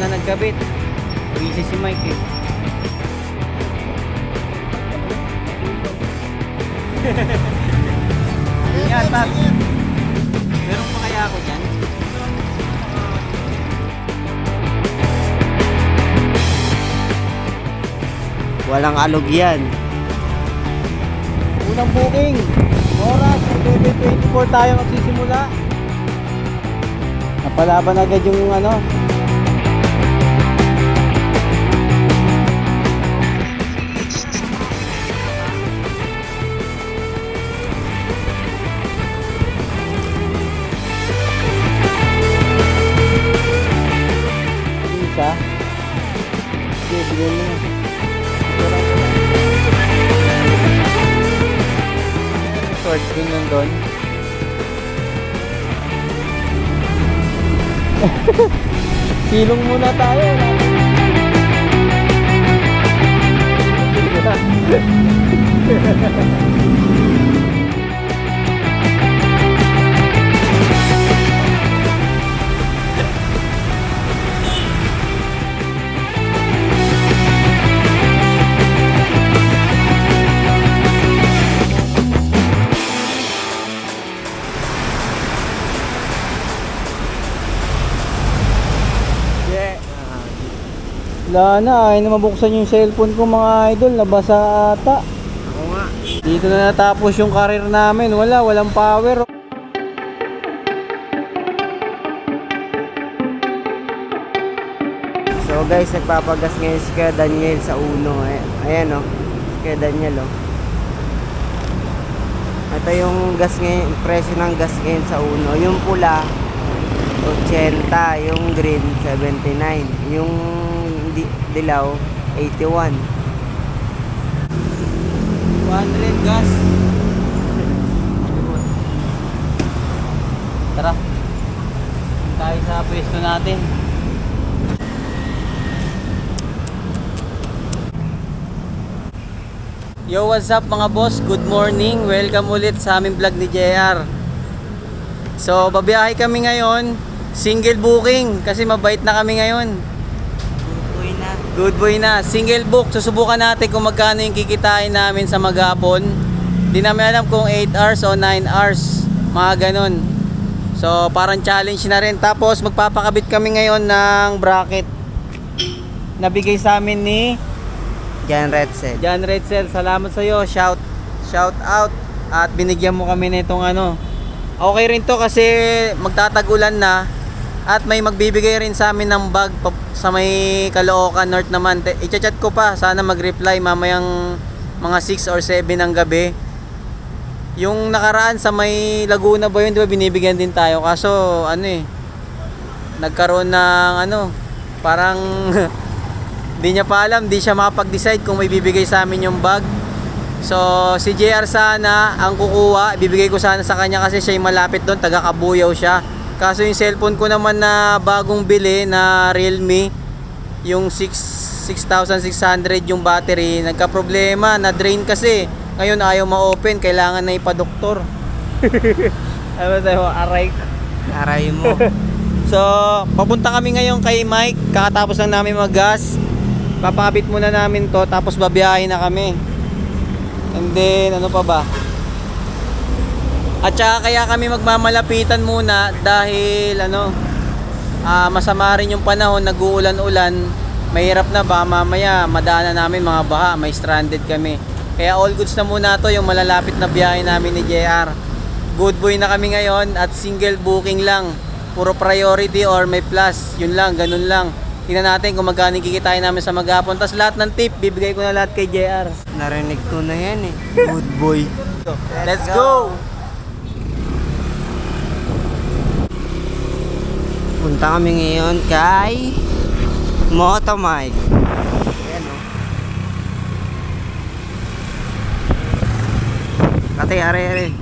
na nagkabit. Busy si Mike eh. Ingat, Pat. Meron pa kaya ako dyan? Walang alog yan. Unang booking. Oras, 11:24 tayo magsisimula. Napalaban agad yung ano. Isa. Sige, bigyan mo na. Shorts din nandun. Silong muna tayo. Wala na, ay na mabuksan yung cellphone ko mga idol, nabasa ata. Ako nga. Dito na natapos yung career namin, walang power. So guys, nagpapagas ngayon si Kuya Daniel sa uno. Ayan o, si Kuya Daniel o. Ito yung gas ngayon, presyo ng gas ngayon sa uno. Yung pula, 80, yung green, 79. Yung dilaw, 81. 200 gas. Tara. Tayo sa pwesto natin. Yo, what's up mga boss? Good morning. Welcome ulit sa aming vlog ni JR. So, babiyahe kami ngayon. Single booking kasi mabait na kami ngayon. Good boy na. Single book. Susubukan natin kung magkano yung kikitain namin sa maghapon. Di namin alam kung 8 hours o 9 hours. Mga ganun. So parang challenge na rin. Tapos magpapakabit kami ngayon ng bracket. Nabigay sa amin ni John Retzel. John Retzel. Salamat sa iyo. Shout out. At binigyan mo kami nitong ano. Okay rin to kasi magtatagulan na. At may magbibigay rin sa amin ng bag sa may Caloocan North naman. I-chat ko pa, sana mag-reply mamayang mga 6 or 7 ng gabi. Yung nakaraan sa may Laguna ba yun, di ba binibigyan din tayo. Kaso ano eh, nagkaroon ng ano, parang di niya pa alam, di siya makapag-decide kung may bibigay sa amin yung bag. So si JR sana ang kukuha, ibibigay ko sana sa kanya kasi siya yung malapit doon, taga Kabuyaw siya. Kaso yung cellphone ko naman na bagong bili na Realme, yung 6,600 yung battery, nagka-problema, na-drain kasi. Ngayon ayaw ma-open, kailangan na ipa-doktor. Ano tayo, Aray mo. So, papunta kami ngayon kay Mike, kakatapos lang namin mag-gas. Papakabit muna namin to, tapos babiyahin na kami. And then, ano pa ba? At saka kaya kami magmamalapitan muna dahil ano, masama rin yung panahon, nag-uulan-ulan. Mahirap na ba mamaya madaanan namin mga baha, may stranded kami. Kaya all goods na muna to, yung malalapit na biyahe namin ni JR. Good boy na kami ngayon at single booking lang. Puro priority or may plus, yun lang, ganun lang. Tingnan natin kung magkano kikitain namin sa maghapon. Tapos lahat ng tip, bibigay ko na lahat kay JR. Narinig ko na yan eh. Good boy. Let's go! Punta kami ngayon kay Motomike. Ayan o. Ate, are.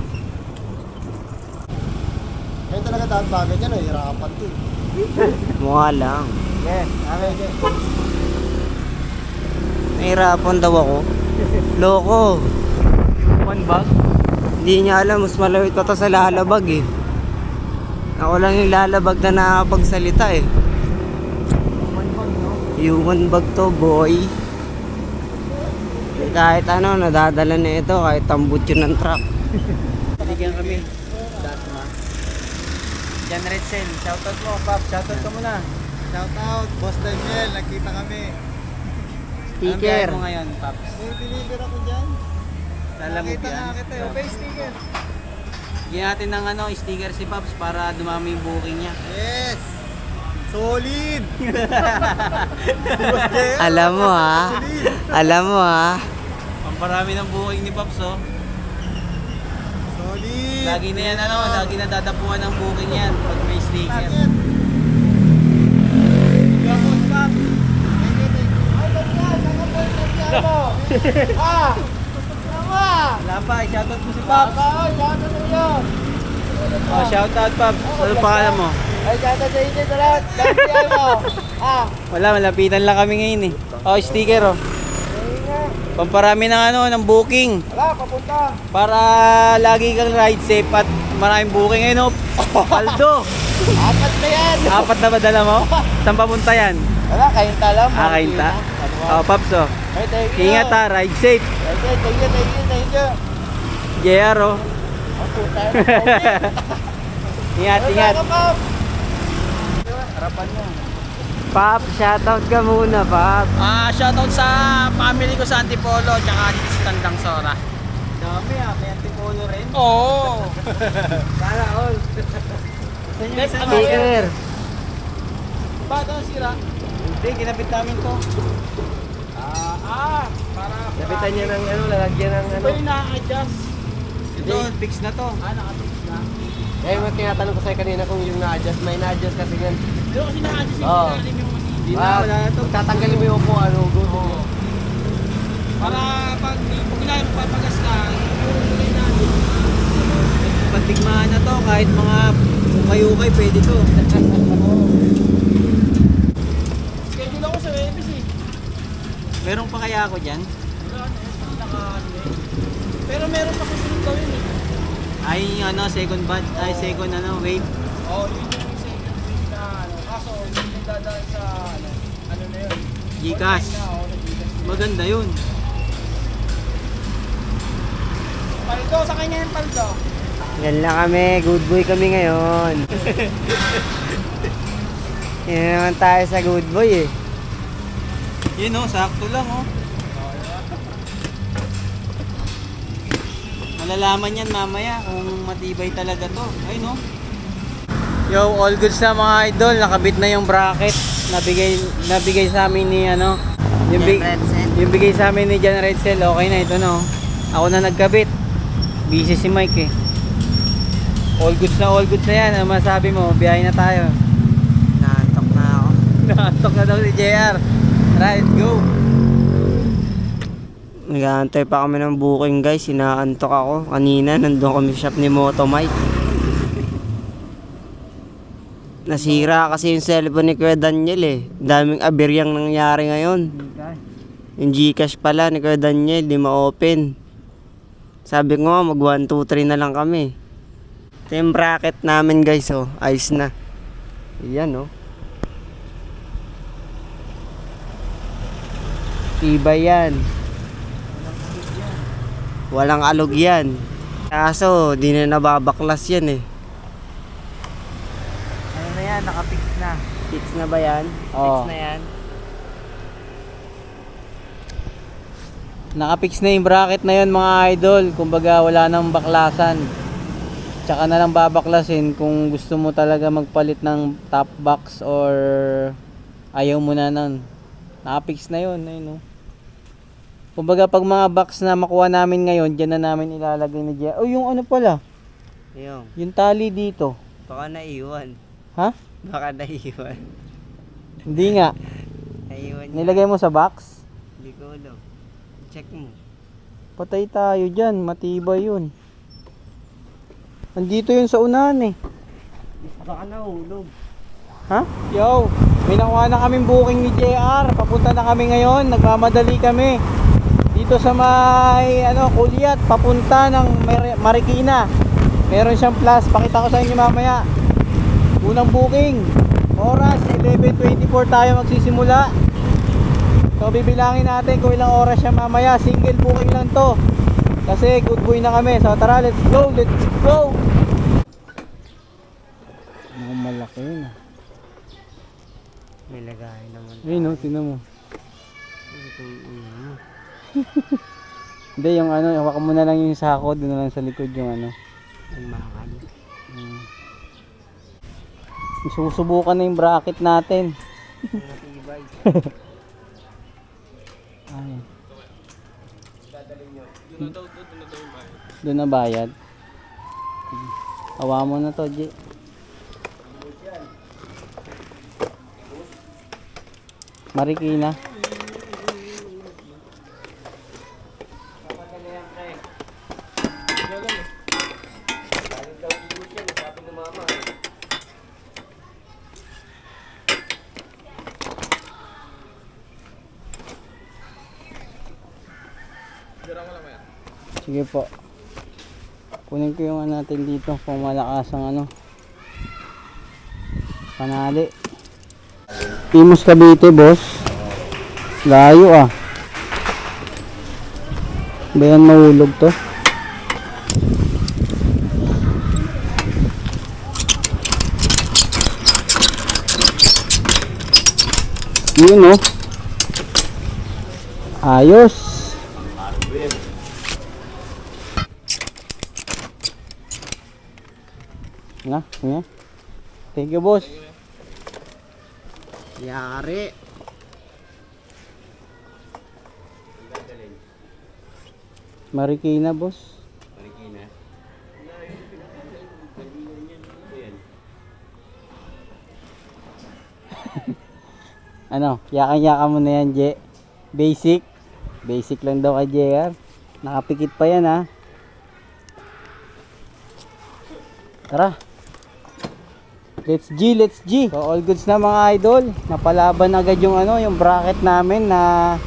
Kaya talaga dahil bagay niya, nahihirapan to. Mukha lang. Yes, okay. Nahihirapan daw ako. Loko. One bag? Hindi niya alam, mas malawit pa to sa lalabag eh. Ako lang yung lalabag na nakakapagsalita eh. Human bag to, boy. Kahit ano, nadadala na ito, kahit tambut yun ng truck. Binigyan kami. Dasma. Jan Redsen, shoutout mo, Pap. Shoutout ka muna. Shoutout, Boss Daniel, nakita kami. Anong biyahe mo ngayon, Paps? May deliver ako dyan. Lalamog yan. Nakita yung base sticker. Bigyan natin ng sticker si Paps para dumami yung booking niya. Yes! Solid! Alam mo ha? Alam mo ha? Pamparami ng booking ni Paps, oh. Solid! Lagi na yan, lagi na dadapuan ng booking yan pag may sticker. Bakit? Gabon, Paps! Wala pa, shoutout mo si Paps. Oh, shoutout, Paps. Ano pangalan mo? Ay, shoutout sa inyo sa lahat. Lahat mo. Wala, malapitan lang kami ngayon eh. Oh, sticker, oh. Pamparami ng ng booking. Wala, papunta. Para lagi kang ride safe at maraming booking ngayon, oh. Paldo. Apat na yan. Apat na ba dala mo? Saan papunta yan? Wala, kainta lang. Kainta? Oh, Paps, oh. Ay, thank you. Ingat ha, ride safe. Thank you. JR, oh. Ang puta. Ingat. Harapan mo. Pap, shoutout ka muna, Pap. Shoutout sa family ko sa Antipolo tsaka dito sa Tandang Sora. Dami may antipolo rin. Oo. Sana all. Sticker. Ba't ang sira? Hindi, kinapit namin to. Para Lapitan niya ng lalagyan ng ito yung na-adjust. Ito, fix na to. Nakatix na. Eh, may tinatanong ko sa'yo kanina kung yung na-adjust. May na-adjust kasi yan. Pero kasi na-adjust yung Oo. ilalim yung masibi. Hindi na, wala na to. Tatanggalin mo yung upuan. Para pag kailangan mo papagas na, kulay natin. Patigmaan na to, kahit mga ukay-ukay pwede to. Schedule ako sa Webis eh. Meron pa kaya ako dyan? Wala na eh. Pero meron pa susunod gawin eh. Ay, second batch, second wave. Oo, yun yung second week na kaso hindi dadaan sa ano na yun. Gcash. Maganda yun. Paldo, sa kanya yung paldo. Yan lang kami, good boy kami ngayon. Yan naman tayo sa good boy eh. Yun sakto lang Malalaman yan mamaya kung matibay talaga to. Ay Yo, all goods na mga idol. Nakabit na yung bracket. Nabigay sa amin ni yung bigay sa amin ni Jan Redsen. Okay na ito Ako na nagkabit. Busy si Mike eh. All goods na yan. Ano masabi mo? Biyahe na tayo. Naantok na ako. Nakatok na daw si JR. Tara, let's go. Nag-aantay pa kami ng booking guys, inaantok ako. Kanina nandun kami sa shop ni Moto Mike. Nasira kasi yung cellphone ni Kuya Daniel eh. Daming aberyang nangyari ngayon. Yung Gcash pala ni Kuya Daniel, di ma-open. Sabi ko mag 1, 2, 3 na lang kami. Ito yung bracket namin guys ayos na. Ayan Tibay yan. Walang alog yan. Kaso, di na nababaklas yan eh. Ano na yan? Nakapix na. Fix na ba yan? Oo. Fix na yan? Nakapix na yung bracket na yun mga idol. Kumbaga wala nang baklasan. Tsaka na lang babaklasin kung gusto mo talaga magpalit ng top box or ayaw mo na nun. Nakapix na yun. Ayun. Kumbaga pag mga box na makuha namin ngayon, dyan na namin ilalagay na dyan. Oh, yung pala. Yung tali dito. Baka naiwan. Ha? Baka naiwan. Hindi nga. Naiwan niya. Nilagay mo sa box? Hindi ko alam. Check mo. Patay tayo dyan. Matibay yun. Andito yun sa unahan eh. Baka nahulog. Ha? Yo, may nakuha na kaming booking ni JR. Papunta na kami ngayon. Nagmamadali kami. Dito sa may Kulyat, papunta ng Marikina. Meron siyang plus. Pakita ko sa inyo mamaya. Unang booking. Oras 11:24 tayo magsisimula. So bibilangin natin kung ilang oras siya mamaya. Single booking lang to. Kasi good boy na kami. So tara, let's go, let's go. Mukhang malaki yun ah. May lagayan naman. Ayun no, tinan mo. Ano? Hindi, yung ano, hawakan mo na lang yung sako, doon na lang sa likod yung ano. Ang mahal. Susubukan na yung bracket natin. Matibay. Ay. Doon na bayad. Hawa mo na to, G. Marikina. Sige po. Kunin ko yung ano natin dito, kung malakas ang ano. Panali. Imus Cavite, boss. Layo ah. Bayan mahulog to. Yun oh. Ayos. Na, nga. Thank you, boss. Yari. Marikina, boss. Ano, yakan-yakan mo na yan, Je. Basic. Basic lang daw kay JR. Nakapikit pa yan, ha. Tara. Let's G, let's G. So, all goods na mga idol. Napalaban agad yung ano, yung bracket namin na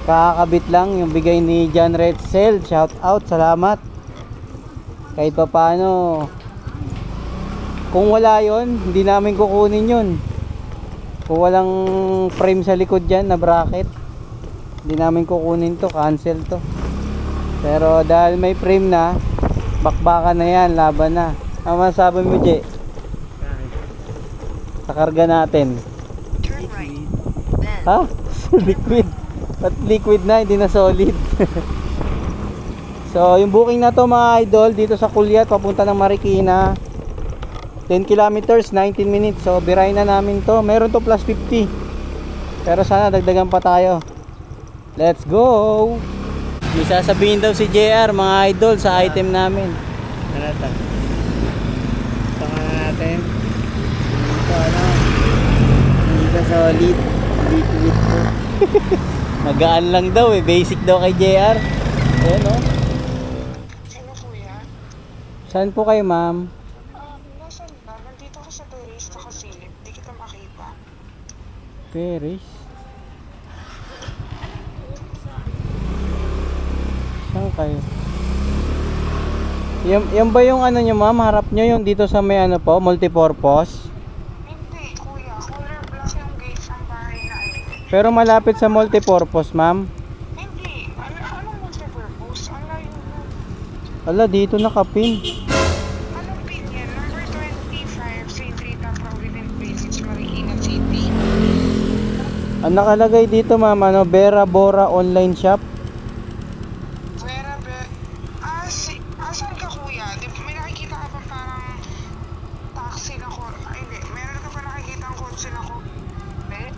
kakabit lang. Yung bigay ni John Retzel. Shout out, salamat. Kahit pa paano, kung wala yon, hindi namin kukunin yun. Kung walang frame sa likod dyan na bracket, hindi namin kukunin to, cancel to. Pero dahil may frame na, bakbakan na yan, laban na. Ang masabi mo, Je? Sa karga natin. Ha? Liquid. At liquid na, hindi na solid. So, yung booking na to mga idol, dito sa Kulyat, papunta ng Marikina. 10 kilometers, 19 minutes. So, biray na namin to. Meron to plus 50. Pero sana dagdagan pa tayo. Let's go! May sasabihin daw si JR, mga idol, sa item namin. Ano ito? Ito ka natin. Ito ano? Hindi ka solid. Liquid po. Magaan lang daw eh. Basic daw kay JR. Ayan o. Sino kuya? Saan po kayo, ma'am? Nasaan ba? Nandito ako sa tourist nakasilip. Di kita makita. Paris. Saan kayo? Yan ba yung ano nyo, ma'am? Harap nyo yung dito sa may ano po, multipurpose? Hindi kuya. Color black yung gate ng bahay na eh. Pero malapit sa multipurpose, ma'am. Hindi. Anong multipurpose? Ang layo mo. Ala, dito nakapin. Anong pin yan? Number 25, St. Rita, Provident Village, Marikina City. Ang nakalagay dito, ma'am, ano, Vera Bora Online Shop. Vera, asan ka kuya? May nakikita ka pa parang taxi na ko. Ay hindi. Meron ka pa nakikita ang kotse na ko. Eh?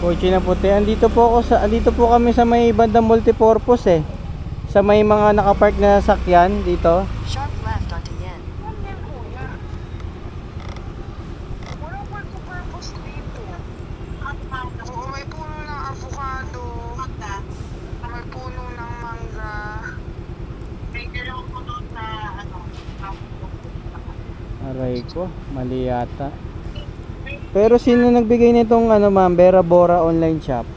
Kotse na puti. Andito po kami sa may bandang multipurpose eh. Sa may mga nakapark na sasakyan dito. Sharp left onto Yen. Ano yan kuya? Walang purpose dito. Oo, may puno ng avocado. May puno ng mangga. May dalawang puno na ano. Aray ko, mali yata. Pero sino nagbigay nitong ano, ma'am, Vera Bora Online Shop?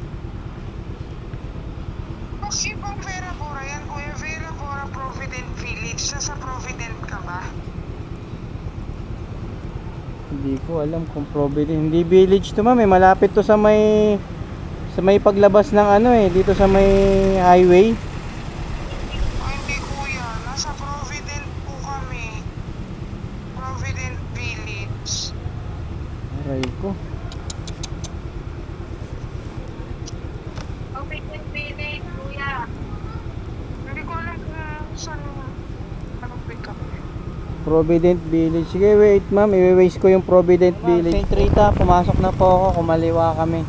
Kasi pang Vera Bora yan kuya. Vera Bora Provident Village. Nasa Provident ka ba? Hindi ko alam kung Providence. Hindi village to ma'am, malapit to sa may paglabas ng ano dito sa may highway. Ay, hindi kuya. Nasa Provident po kami. Provident Village. Aray ko. Provident Village, kuya. Hindi ko alam kung saan anong pick up. Provident Village. Sige, wait ma'am, i-waste ko yung Provident Village. St. Rita, pumasok na po ako, kumaliwa kami.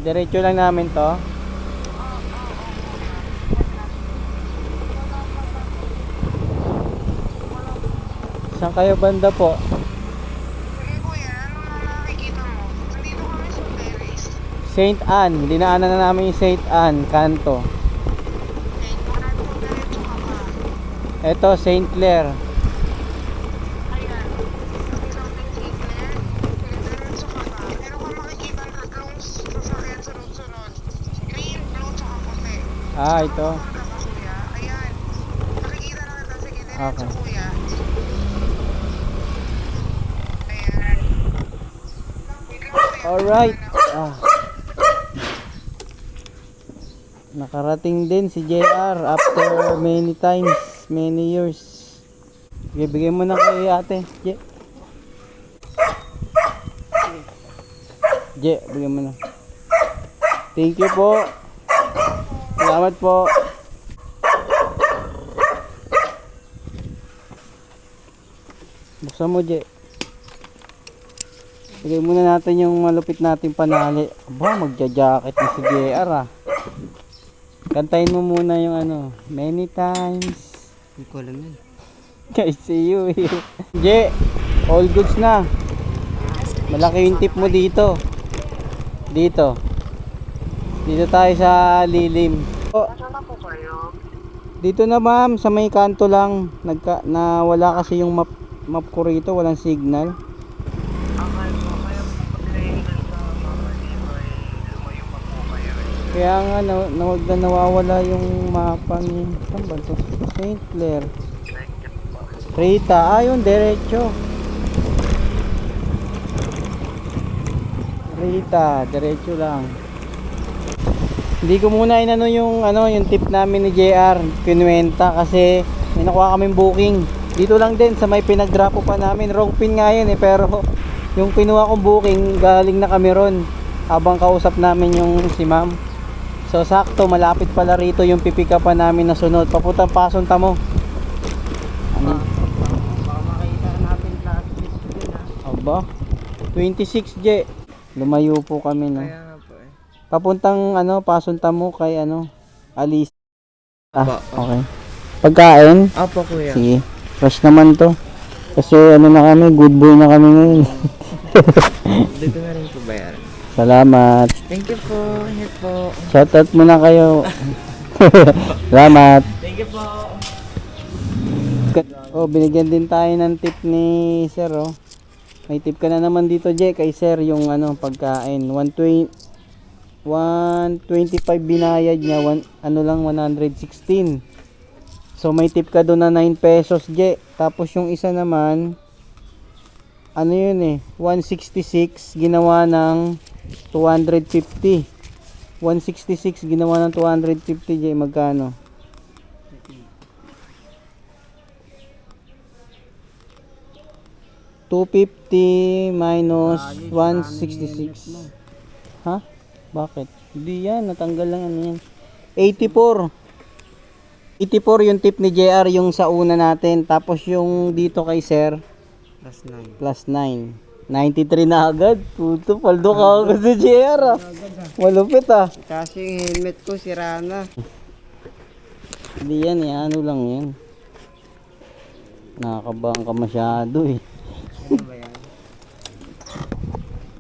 Diretso lang namin to. Saan kayo banda po? Sige kuya, ano na nakikita mo? Nandito kami sa terrace. St. Anne, dinaanan na namin yung St. Anne, kanto. Okay, parang po diretso ka pa. Ito, St. Clair. Ayan. Isang St. Clair. Sige, diretso ka pa. Meron ka makikita ang tatlong sasakyan sunod-sunod. Green, blue, tsaka puti. Ah, ito. Punta ka kuya. Ayan. Nakikita na kita. Sige, diretso Okay. kuya. Ayan. Wait lang kuya. Alright. Nakarating din si JR after many times, many years. Sige, bigyan mo na kay ate. Bigyan mo na. Thank you po. Salamat po. Buksan mo, Je. Bigay muna natin yung malupit nating panali. Aba, magja-jacket na si JR ah. Kantahin mo muna yung ano, many times. Hindi ko alam yan. I see you here. Je, all goods na. Malaki yung tip mo dito. Dito. Dito tayo sa lilim. Nasaan na po kayo? Dito na ma'am, sa may kanto lang. Wala kasi yung map ko rito, walang signal. Okay po, kaya pag-layinan sa mga dito ay lumayo pa po kayo. Kaya nga nawawala yung mapa ni saan ba to? St. Clair. Rita, ayun diretso. Rita, diretso lang. Hindi ko muna inano yung tip namin ni JR, kinuwenta kasi may nakuha kaming booking. Dito lang din sa may pinag-drop pa namin. Wrong pin nga yun pero yung kinuha kong booking galing na kami ron habang kausap namin yung si ma'am. So sakto, malapit pala rito yung pipick up pa namin na sunod. Papuntang Pason Tamo. Ano? Baka makita natin last week din ha. Aba, 26J. Lumayo po kami no. Kaya nga po eh. Papuntang Pason Tamo kay Alice. Aba, Okay. Pagkain? Apo kuya. Sige. Fresh naman to. Kasi na kami, good boy na kami ngayon. Dito na rin po bayaran. Salamat. Thank you po. Ingat po. Shoutout muna kayo. Salamat. Thank you po. Oh, binigyan din tayo ng tip ni Sir oh. May tip ka na naman dito, Je, kay Sir yung pagkain. 125 binayad niya, lang 116. So may tip ka doon na 9 pesos, Je. Tapos yung isa naman 166 ginawa ng 250. 166 ginawa ng 250, Je. Magkano? $250 minus 166. Ha? Bakit? Hindi yan, natanggal lang yan. 84. 84 yung tip ni JR yung sa una natin. Tapos yung dito kay Sir Last 9. plus 9. 93 na agad. Puto, paldo ka agad sa JR ah. Malupit ah. Kasi yung helmet ko sira na. Hindi yan, ano lang yan. Nakakabang ka masyado eh. Ano ba yan?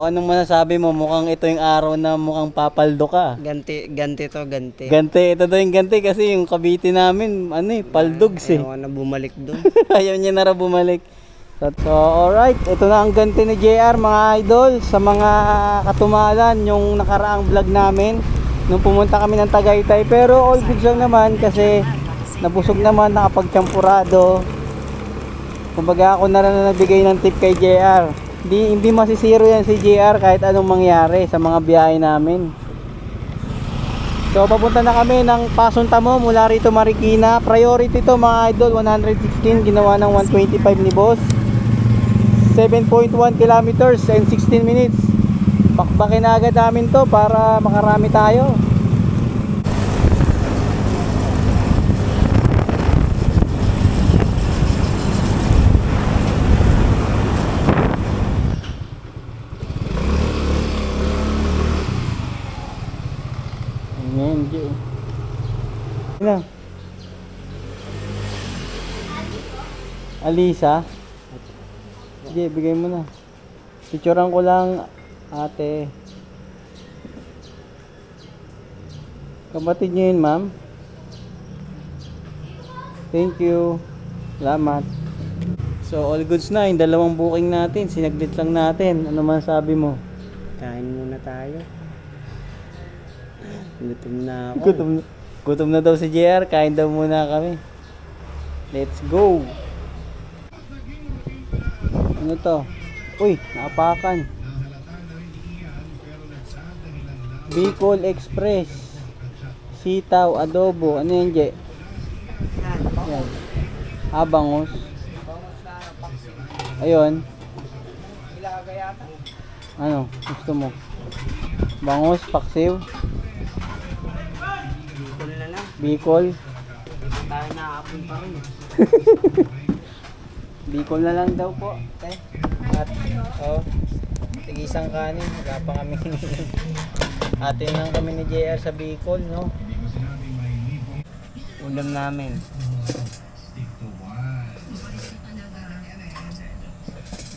Anong masasabi mo? Mukhang ito yung araw na mukhang papaldo ka. Ganti to, ganti. Ganti, ito daw yung ganti kasi yung Cavite namin, paldogs eh. Ayaw na bumalik doon. Ayaw niya na raw bumalik. So, alright, ito na ang ganti ni JR mga idol. Sa mga katumalan, yung nakaraang vlog namin nung pumunta kami ng Tagaytay. Pero all good lang naman kasi nabusog naman, nakapagchampurado. Kumbaga ako na lang na nagbigay ng tip kay JR. Hindi masisiro yan si JR kahit anong mangyari sa mga biyahe namin. So papunta na kami ng Pasun Tamo mula rito Marikina. Priority to mga idol, 116 ginawa ng 125 ni boss. 7.1 kilometers and 16 minutes. Bakbakin na agad namin to para makarami tayo. Ayan, G. Ano? Alisa? Sige, bigay mo na. Picturean ko lang, ate. Kapatid niyo yun, ma'am? Thank you. Salamat. So, all goods na. Yung dalawang booking natin. Sinaglit lang natin. Ano man sabi mo? Kain muna tayo. Gutom na ako. Gutom na daw si JR. Kain daw muna kami. Let's go. Ano to? Uy, naapakan. Bicol Express. Sitaw, adobo. Ano yan, Je? Yan. Bangus. Ayun. Ano? Gusto mo? Bangus, paksiw. Bicol na lang. Bicol. Tayo nakakapon pa rin. Bicol na lang daw po. Okay. At, tigisang kanin. Wala pa kami. Atin lang kami ni JR sa Bicol, no? Ulam namin.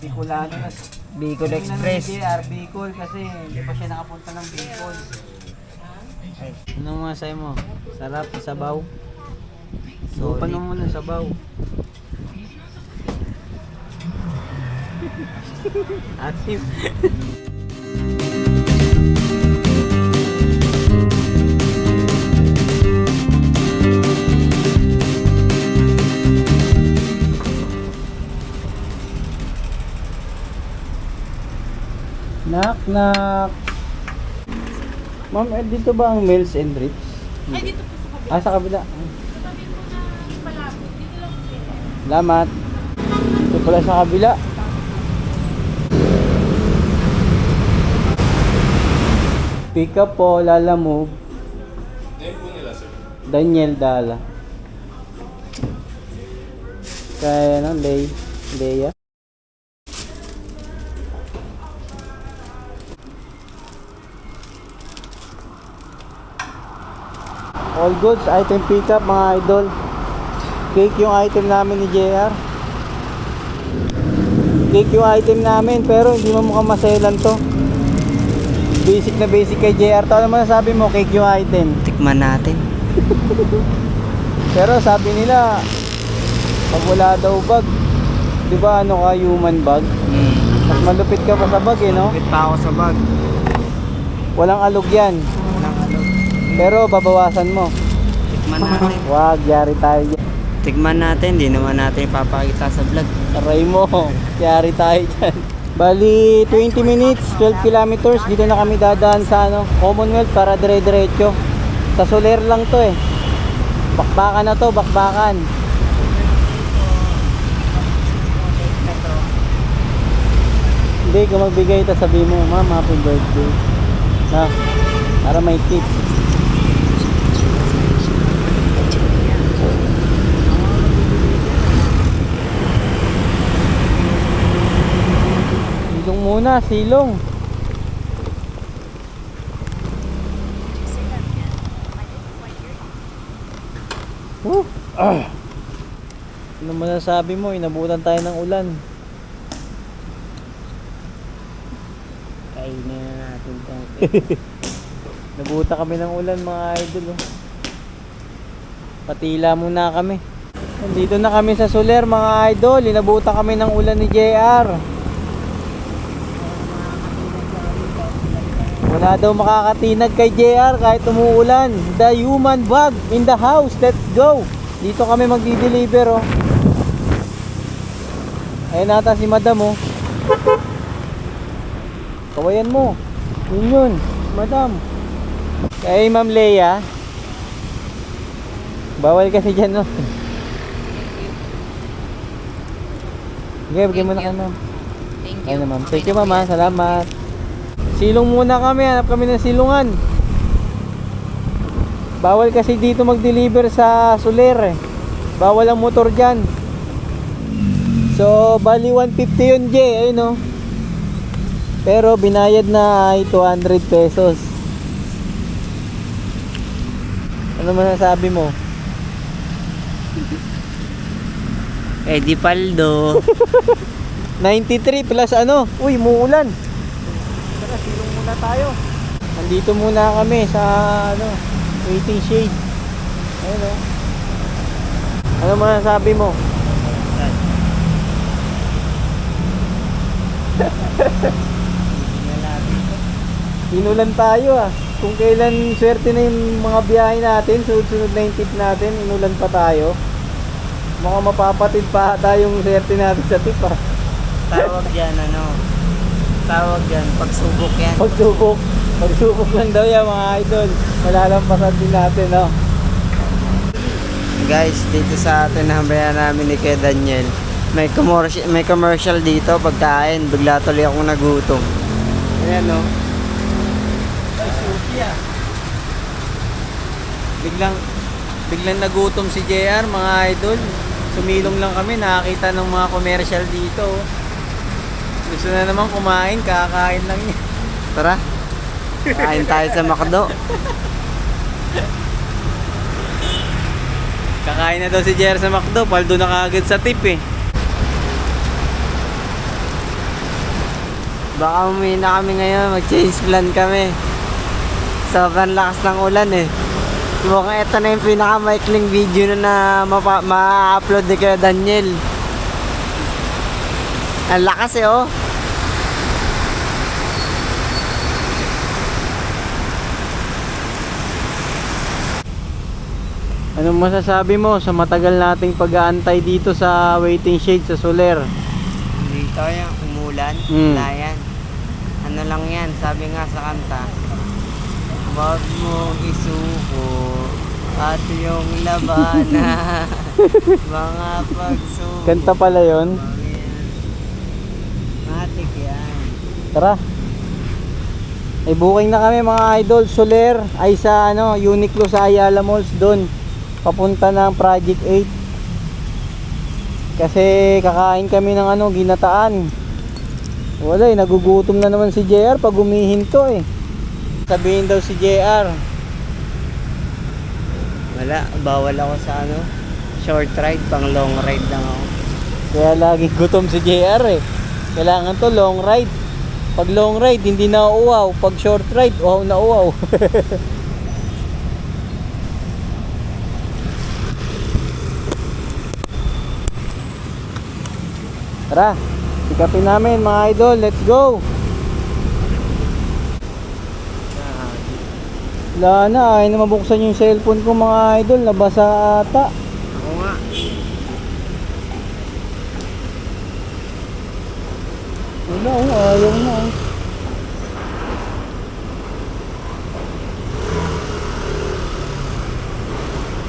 Bicolano na. Bicol Express. JR Bicol kasi hindi pa siya nakapunta ng Bicol. Ay, anong masay mo? Sarap, sabaw. So, paano mo ng sabaw? Atim. Knock knock. Ma'am, dito ba ang Meals and Rich? Ay, dito po sa kabila. Ah, sa kabila. Sabi po na malapit. Dito lang po sila. Salamat. Dito pala sa kabila. Pick up po, Lala Move. Daniel Dala. Kaya ano, Leia. All goods, item pick up mga idol. Cake yung item namin ni JR. Cake yung item namin pero hindi mo mukhang maselan to. Basic na basic kay JR to. Ano mo nasabi mo, cake yung item? Tikman natin. Pero sabi nila pag wala daw bag, di ba ano ka, human bag? Mas malupit ka pa sa bag eh, no? Kapit pa ako sa bag. Walang alog yan. Pero babawasan mo. Tikman natin. Wag, yari tayo dyan. Tikman natin. Di naman natin ipapakita sa vlog. Aray mo, yari tayo dyan. Bali, 20 minutes, 12 kilometers. Dito na kami dadaan sa ano, Commonwealth para dire-diretso. Sa Soler lang to eh. Bakbakan na to, bakbakan. Hindi, kung magbigay ito, sabi mo, ma'am, happy birthday. Na, para may tip. Silong muna, silong. Ano masasabi mo? Inabutan tayo ng ulan. Kainin na natin ito. Nabuta kami ng ulan mga idol. Oh. Patila muna kami. Nandito na kami sa Soler mga idol. Inabuta kami ng ulan ni JR. Wala daw makakatinag kay JR kahit umuulan. The human bug in the house. Let's go. Dito kami magdi-deliver oh. Ayun nata si madam oh. Kawayan mo. Yun, madam. Kay Ma'am Leia. Bawal kasi dyan no. Sige, bigyan mo na kay ma'am. Thank you. Ayun na ma'am. Thank you ma'am, salamat. Silong muna kami, hanap kami ng silungan. Bawal kasi dito mag-deliver sa Soler eh. Bawal ang motor dyan. So, bali 150 yun, J. Ayun no. Pero binayad na ay 200 pesos. Ano masasabi mo? Eddie Paldo. 93 plus ano? Uy, muulan. Tara, silong muna tayo. Nandito muna kami sa ano, waiting shade. Ayun o. Ano masasabi mo? Inulan tayo ah. Kung kailan swerte na yung mga biyahe natin, sunod-sunod na yung tip natin, inulan pa tayo. Baka mapapatid pa tayong swerte natin sa tip ah. Tawag yan ano. Tawag yan. Pagsubok yan. Pagsubok. Pagsubok lang daw yan mga idol. Malalampasan din natin no. Guys, dito sa atin nahambayan namin ni Kuya Daniel. May commercial dito pagkain. Bigla tuloy akong nagutom. Ayan no. Ay, suki ah. Biglang nagutom si JR mga idol. Sumilong lang kami, nakakita ng mga commercial dito. Gusto na naman kumain, kakain lang niya. Tara. Kain tayo sa McDo. Kakain na daw si JR sa McDo, paldo na kaagad sa tip eh. Baka umuwi na kami ngayon. Mag-change plan kami. Sobrang lakas ng ulan eh. Mukhang ito na yung pinakamaikling video na ma-upload ni Kuya Daniel. Ang lakas eh oh. Anong masasabi mo sa matagal nating pag-aantay dito sa waiting shade sa Soler? Dito yan, umulan. Wala yan. Ano lang yan, sabi nga sa kanta. Wag mong isuko at yung labana. Mga pagsuko. Kanta pala yon. Matik yan. Tara. Ay booking na kami mga idol. Soler ay sa ano, Uniqlo sa Ayala Malls doon. Papunta ng Project 8. Kasi kakain kami ng ano, ginataan. Wala eh, nagugutom na naman si JR pag humihinto eh. Sabihin daw si JR. Wala, bawal ako sa ano, short ride, pang long ride lang ako. Kaya laging gutom si JR eh. Kailangan to long ride. Pag long ride, hindi na uwaw. Pag short ride, uwaw na uwaw. Tara, sikapin namin mga idol. Let's go! Wala na, ayaw na mabuksan yung cellphone ko mga idol. Nabasa ata. Ako nga. Wala, ayaw na.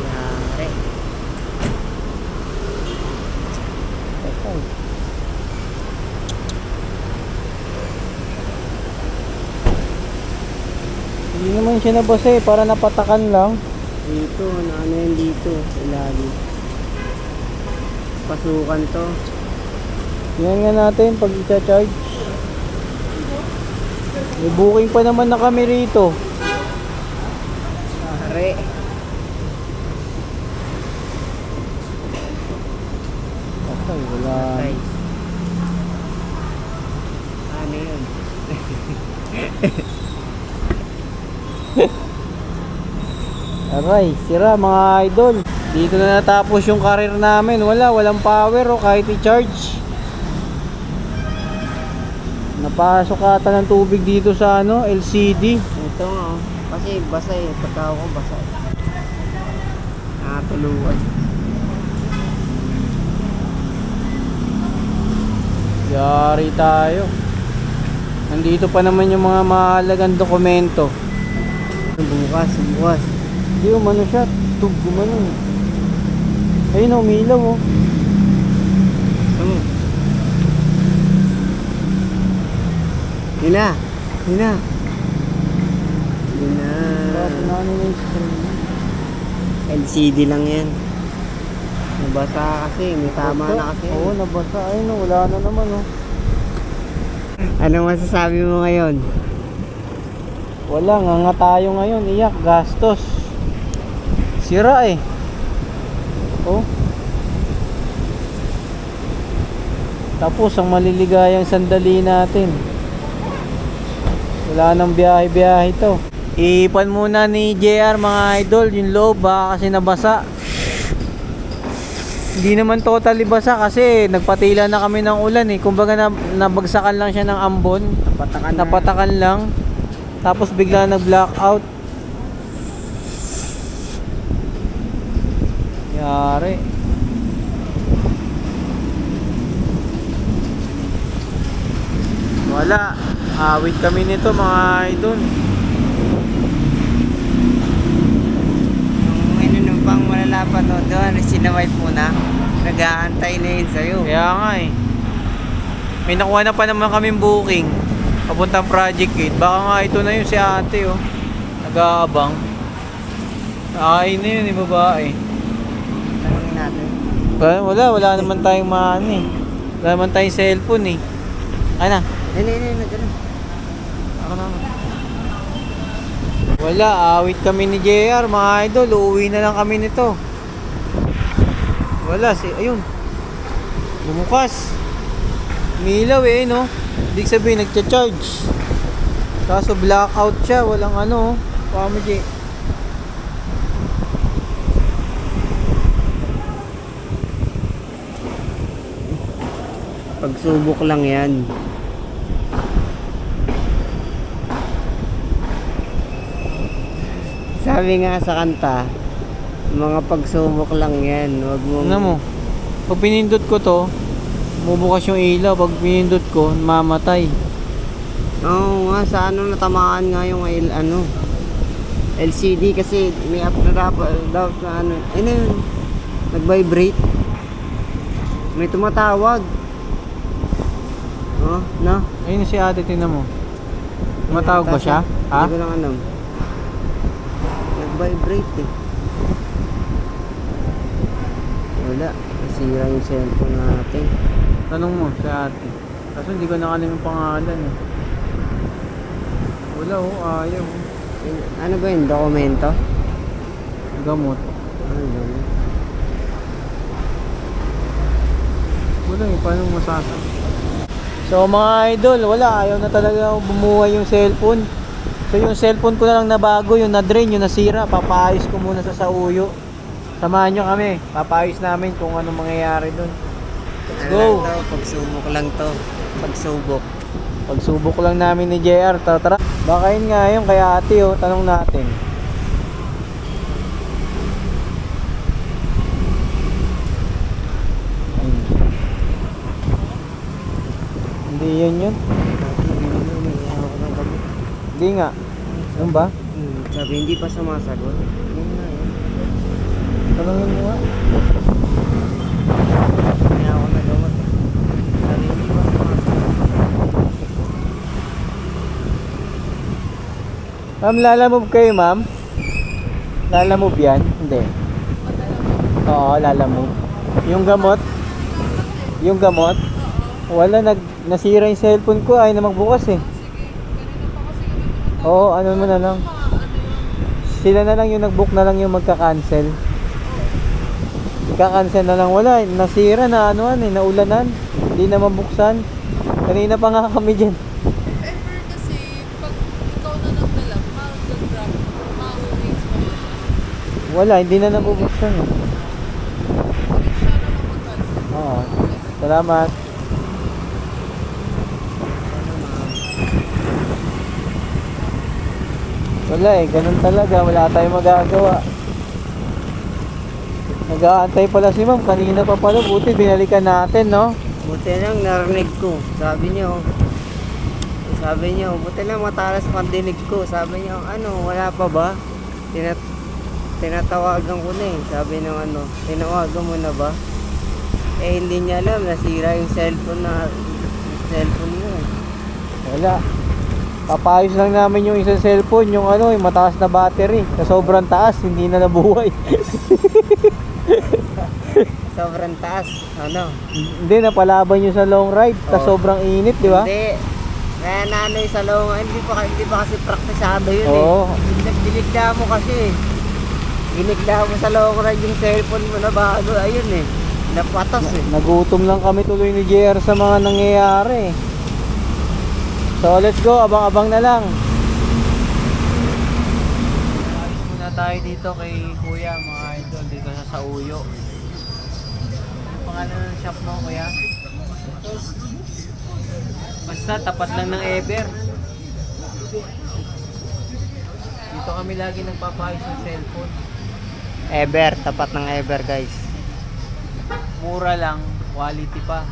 Yari. Hindi Hindi naman siya nabasa eh, para napatakan lang. Dito, ano yan dito, ilalim. Pasukan to. Yan nga natin pag i-charge. May booking pa naman na kami rito. Pare. Ay, wala. Ay. Ano yun? Aray, sira mga idol. Dito na natapos yung career namin. Walang power o kahit i-charge. Napasok ata ng tubig dito sa ano, LCD. Ito nga oh. Kasi basa eh. Pagka ako basa. Nakatuluan. Yari tayo. Nandito pa naman yung mga mahalagang dokumento. Bukas. Hindi umano siya. Tug umano. Ayun, umilaw oh. Yun na. LCD lang yan. Nabasa kasi, may tama na kasi. Oo, nabasa. Ayun oh, wala na naman oh. Anong masasabi mo ngayon? Wala, nga tayo ngayon. Iyak, gastos. Sira eh. Oh. Tapos ang maliligayang sandali natin. Wala nang biyahe-biyahe to. Ipan muna ni JR mga idol yung loob kasi nabasa. Hindi naman totally basa kasi nagpatila na kami ng ulan eh. Kumbaga nabagsakan lang siya ng ambon. Napatakan lang. Tapos bigla nag-blackout. Yari. Wala. Awit kami nito mga idol. Yung inunumpang malalapat o doon, sinawite muna. Nag-aantay na yun sa'yo. Kaya nga eh. May nakuha na pa naman kaming booking. Papuntang Project 8. Baka nga ito na yun si ate oh. Nag-aabang. Ay na yun, babae. Tanungin natin. Wala naman tayong maano eh. Wala naman tayong cellphone eh. Ano? Ganun. Ako naman. Wala, awit kami ni JR mga idol. Uuwi na lang kami nito. Wala, ayun. Bumukas. Milaw eh, no? Ibig sabihin, nagcha-charge. Kaso blackout siya, walang ano. Pamiji. Pagsubok lang yan. Sabi nga sa kanta, mga pagsubok lang yan. Huwag mo. Ano mo? Pag pinindot ko to, bubukas yung ilaw. Pag pinindot ko, mamatay. Oo nga, sa ano natamaan nga yung LCD kasi may up na dapat na ano. Ano yun? Nag-vibrate. May tumatawag. Oh, no? Ayun si ate, tinan mo. Tumatawag ba siya? Ha? Hindi ko lang alam. Nag-vibrate eh. Wala. Nasira yung cellphone natin. Tanong mo si ate. Kaso hindi ko nakalim yung pangalan eh. Wala oh, ayaw. Ano ba yun? Dokumento? Gamot. Ano yun? Wala eh, paano masasabi? So mga idol, wala, ayaw na talaga bumuhay yung cellphone. So yung cellphone ko na lang na bago, yung na-drain, yung nasira, papaayos ko muna sa sauyo. Samahan nyo kami, papaayos namin kung anong mangyayari dun. Let's go! Pagsubok lang to. Pagsubok. Pagsubok lang namin ni JR, tara. Baka yun nga yun, kaya ate oh, tanong natin. Hindi yun. Hindi nga. Ano ba? Sabi hindi pa sumasagot. Yun nga yun. Tanongin mo nga. Kaya ako nagamot. Sabi hindi pa sumasagot. Ma'am, lalamove kayo ma'am? Lalamove yan? Hindi. Oo, lalamove. Yung gamot? Yung gamot? Wala, nasira yung cellphone ko, ayaw na magbukas eh. Oo, ano mo na lang. Sila na lang yung nag-book na lang yung magka-cancel. Magka-cancel na lang, wala, nasira na anuan eh, naulanan. Hindi na mabuksan. Kanina pa nga kami dyan. Ever kasi, pag ikaw na nagdala, mag-drop, mag-raise mo. Wala, hindi na nabubuksan eh. Siya na mag-cancel. Oo, salamat. Wala eh, ganun talaga, wala tayong magagawa. Nag-aantay pala si ma'am, kanina pa pala, buti binalikan natin, no? Buti lang narinig ko. Sabi niyo, buti lang matalas pandinig ko. Sabi niyo, ano, wala pa ba? Tinatawagan ko na eh. Sabi ng ano, tinawagan mo na ba? Eh hindi niya alam, nasira yung cellphone mo eh. Wala. Papayos lang namin yung isang cellphone, yung ano, yung mataas na battery. Sa sobrang taas, hindi na nabuhay. Sobrang taas, ano? Hindi, napalaban yun sa long ride. Sa Oo. sobrang init, di ba? Hindi. Kaya nanay sa loob, hindi pa kasi praktisado yun Oo. eh. Binigla mo kasi. Binigla mo sa long ride yung cellphone mo na bago, ayun eh. Napatos eh. Nagutom lang kami tuloy ni JR sa mga nangyayari. So let's go, abang-abang na lang. Alis muna tayo dito kay Kuya, mga idol, dito sa Sauyo. Ano pangalan ng shop mo, Kuya? Basta tapat lang ng Ever. Dito kami lagi nagpapayos ng cellphone. Ever, tapat ng Ever guys. Mura lang, quality pa.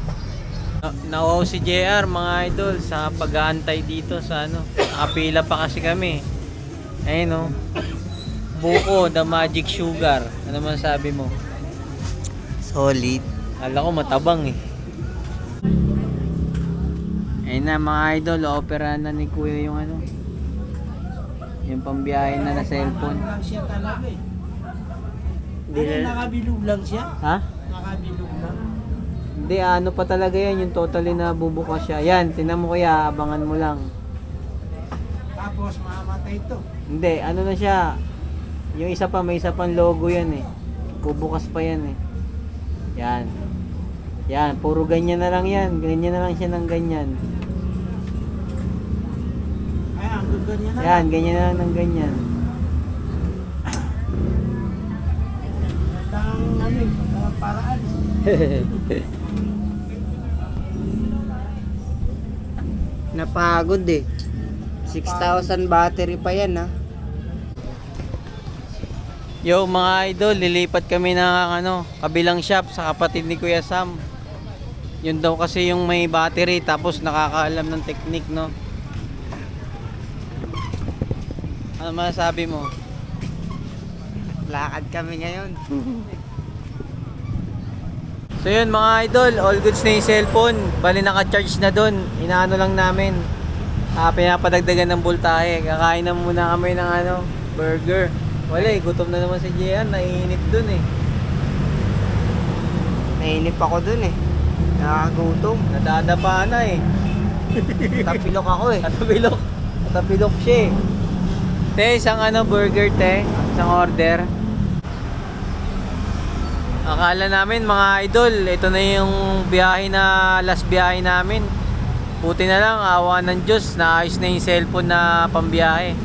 Nawaw si JR, mga idol, sa pag-aantay dito sa ano. Nakapila pa kasi kami. Ayun no. Buko, the magic sugar. Ano man sabi mo? Solid. Kala ko matabang eh. Ayun na mga idol, opera na ni Kuya yung ano. Yung pambiyahe na cellphone. Lang siya talaga eh. Hindi Ano, na, nakabilog lang siya? Ha? Nakabilog lang. Hindi, ano pa talaga yan, yung totally na bubukas siya. Yan, tinan mo Kuya, abangan mo lang. Tapos mamamatay to. Hindi, ano na siya. Yung isa pa, may isa pang logo yan eh. Bubukas pa yan eh. Yan. Yan, puro ganyan na lang yan. Ganyan na lang siya ng ganyan. Ay, ang ganyan na. Yan, ganyan na lang ng ganyan. Ang ano eh, paraan. napagod eh. 6,000 battery pa yan ha. Yo mga idol, lilipat kami ng ano, kabilang shop sa kapatid ni Kuya Sam. Yun daw kasi yung may battery tapos nakakaalam ng technique, no? Ano masasabi mo? Lakad kami ngayon. So yun mga idol, all goods na yung cellphone. Bali naka-charge na dun. Inaano lang namin. Pinapadagdagan ng voltahe. Kakain na muna kami ng ano, burger. Wala eh, gutom na naman si Gian. Naiinip dun eh. Nainip ako dun eh. Nakakagutom. Nadadapa na eh. Tapilok ako eh. Katapilok. Katapilok siya eh. Te, isang ano burger te. Isang order. Akala namin mga idol, ito na yung biyahe na last biyahe namin. Buti na lang, awa ng Diyos, naayos na yung cellphone na pambiyahe.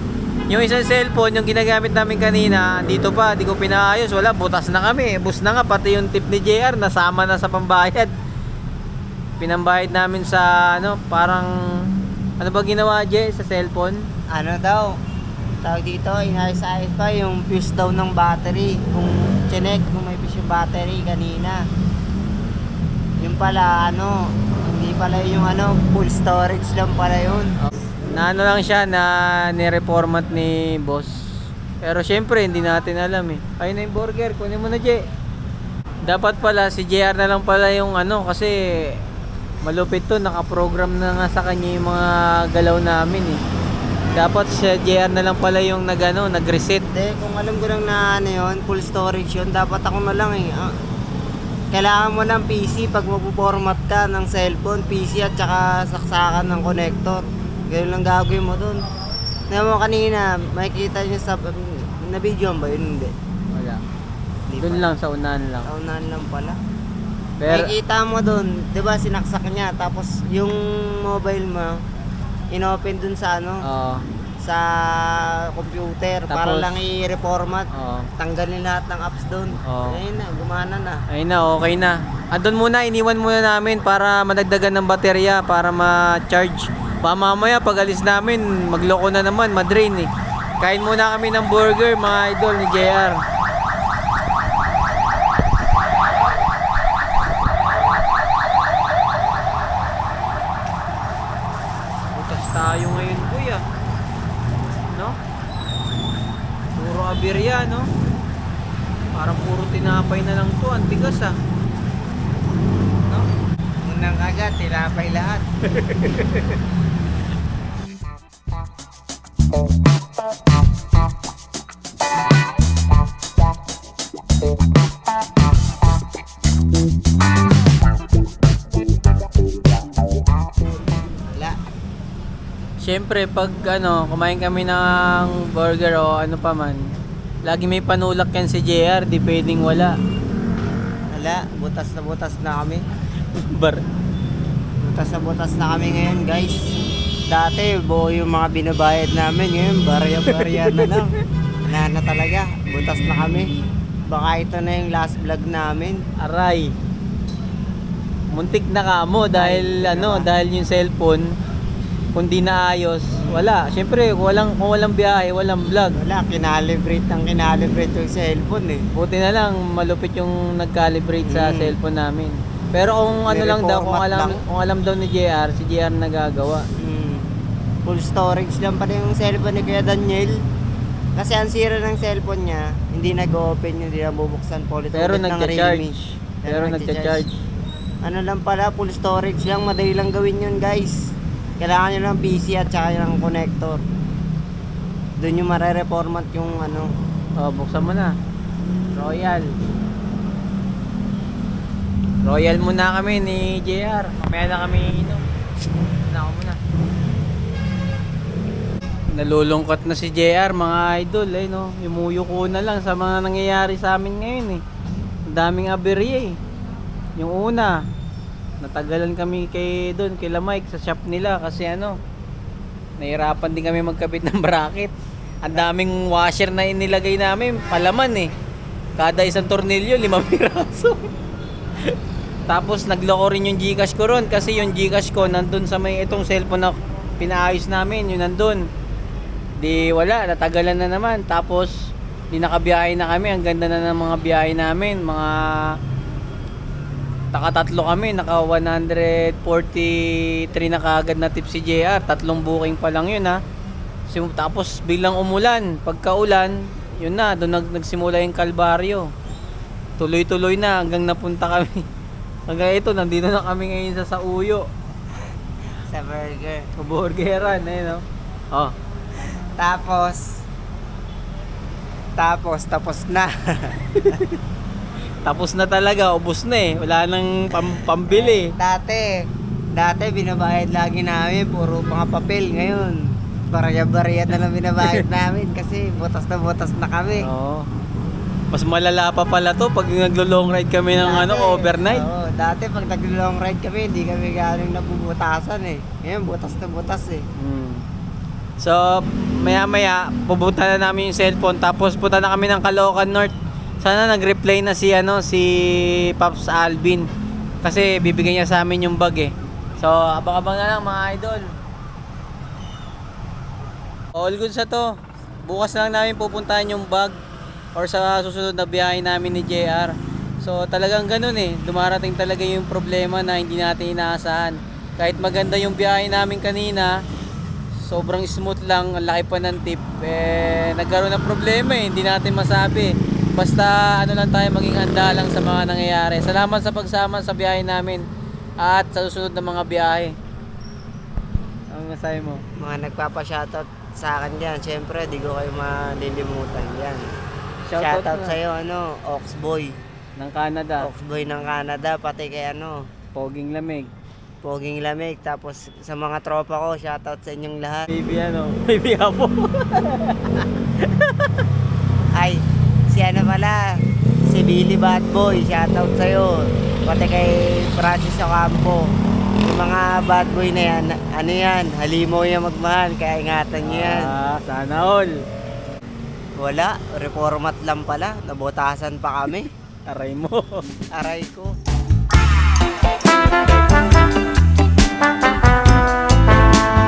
Yung isang cellphone, yung ginagamit namin kanina, dito pa, di ko pinaayos, wala, butas na kami. Bus na nga, pati yung tip ni JR, nasama na sa pambayad. Pinambayad namin sa, ano, parang, ano ba ginawa, Jay, sa cellphone? Ano daw? Tawag dito, inayos-ayos pa yung fuse daw ng battery. Kung chinek, kung may fuse yung battery kanina. Yung pala, ano, hindi pala yung ano, full storage lang pala yun. Na ano lang siya, na nireformat ni boss. Pero syempre, hindi natin alam eh. Ayun na yung burger, kunin mo na, Jay. Dapat pala, si JR na lang pala yung ano, kasi malupit to, nakaprogram na nga sa kanya yung mga galaw namin eh. Dapat si JR na lang pala yung nag-reset. Hindi, kung alam ko lang na ano yun, full storage yun, dapat ako na lang eh. Kailangan mo ng PC pag magpo-format ka ng cellphone, PC at saka saksakan ng connector. Ganun lang gagawin mo dun. Naman mo kanina, makikita nyo sa, na-video ba yun? Hindi. Wala. Hindi Doon pa. lang, sa unahan lang. Taunan lang pala. Pero, Makikita mo dun, di ba sinaksak niya, tapos yung mobile mo, inopen dun sa ano, oo. sa computer, para Tapos, lang i-reformat. Oo. Tanggalin lahat ng apps dun. Oo. Ayun na, gumana na. Ayun na, okay na. Andun muna, iniwan muna namin para madagdagan ng baterya, para ma-charge. Baka mamaya, pag alis namin, magloko na naman, madrain eh. Kain muna kami ng burger, mga idol ni JR. aberya, no? Parang puro tinapay na lang to. Ang tigas, ah. No? Unang agad, tinapay lahat. Wala. Siyempre, pag kumain kami ng burger o ano pa man, lagi may panulak yan si JR, di pwedeng wala. Wala, butas na kami. Bar. Butas na kami ngayon, guys. Dati, buo yung mga binabayad namin. Ngayon, barya-barya na lang. Wala na talaga. Butas na kami. Baka ito na yung last vlog namin. Aray. Muntik na kamo dahil Ay, diba? dahil yung cellphone kung di naayos, wala. Siyempre, kung walang biyahe, walang vlog. Wala, kinalibrate yung cellphone eh. Buti na lang malupit yung nag-calibrate sa cellphone namin. Pero kung ano lang daw, Nireformat lang. kung alam daw ni JR, si JR nagagawa. Full storage lang pala yung cellphone ni Kuya Daniel. Kasi ang sira ng cellphone niya, hindi nag-open, hindi na bubuksan po ulit Pero ulit ng nagcha-charge. Realme. Pero nagcha-charge. Ano lang pala, full storage lang, madali lang gawin yun, guys. Kailangan nyo lang PC at saka yung connector. Doon yung mare-reformat yung ano. Oh, buksan mo na. Royal muna kami ni JR. Mamaya na kami inom. Na ako muna. Nalulungkot na si JR, mga idol, no. Yumuyo ko na lang sa mga nangyayari sa amin ngayon, eh. Ang daming aberya, eh. Yung una, natagalan kami kay Mike sa shop nila kasi nahirapan din kami magkabit ng bracket. Ang daming washer na inilagay namin, palaman, eh. Kada isang tornilyo, 5 piraso. Tapos nagloko rin yung Gcash ko ron kasi yung Gcash ko nandun sa may itong cellphone na pinaayos namin, yun nandun. Di wala, natagalan na naman. Tapos di nakabiyahe na kami, ang ganda na ng mga biyahe namin, mga nakatatlo kami, naka 143 na kaagad na tip si JR, 3 booking pa lang yun, ha. Tapos biglang umulan, pagkaulan, yun na, doon nagsimula yung kalbaryo. Tuloy-tuloy na hanggang napunta kami. Hanggang ito, nandito na kami ngayon sa Sauyo. Sa burger. Burgeran, no? Oh. Tapos na. Tapos na talaga, ubos na eh. Wala nang pambili. Dati binabayad lagi namin, puro mga papel. Ngayon, barya-barya na lang binabayad namin kasi butas na kami. Oo. Mas malala pa pala to pag naglo-long ride kami ng overnight. Oo, dati pag naglo-long ride kami, hindi kami galing nabubutasan eh. Ngayon, butas eh. So, maya-maya, pupunta na namin yung cellphone. Tapos punta na kami ng Caloocan North. Sana nag-reply na si Pops Alvin. Kasi bibigyan niya sa amin yung bag, eh. So, abang-abang na lang, mga idol. All good sa to. Bukas na lang namin pupuntahan yung bag or sa susunod na biyahe namin ni JR. So talagang ganun, eh. Dumarating talaga yung problema na hindi natin inaasahan. Kahit maganda yung biyahe namin kanina, sobrang smooth lang, ang laki pa ng tip, nagkaroon ng problema, eh. Hindi natin masabi. Basta lang tayo, maging handa lang sa mga nangyayari. Salamat sa pagsama sa biyahe namin at sa susunod na mga biyahe. Ang masahe mo? Mga nagpapa-shoutout sa akin dyan, syempre, di ko kayo malilimutan yan. Shoutout Shoutout na. sa'yo, Oxboy. Ng Canada. Oxboy ng Canada, pati kay Poging lamig. Poging Lamig. Tapos sa mga tropa ko, shoutout sa inyong lahat. Baby Apo. Ay, si pala, si Billy Bad Boy, shoutout sa'yo. Pati kay Francis Ocampo. Yung mga bad boy na yan, halimaw yung magmahal, kaya ingatan nyo yan. Sana all. Wala, reformat lang pala, nabutasan pa kami. Aray mo. Aray ko.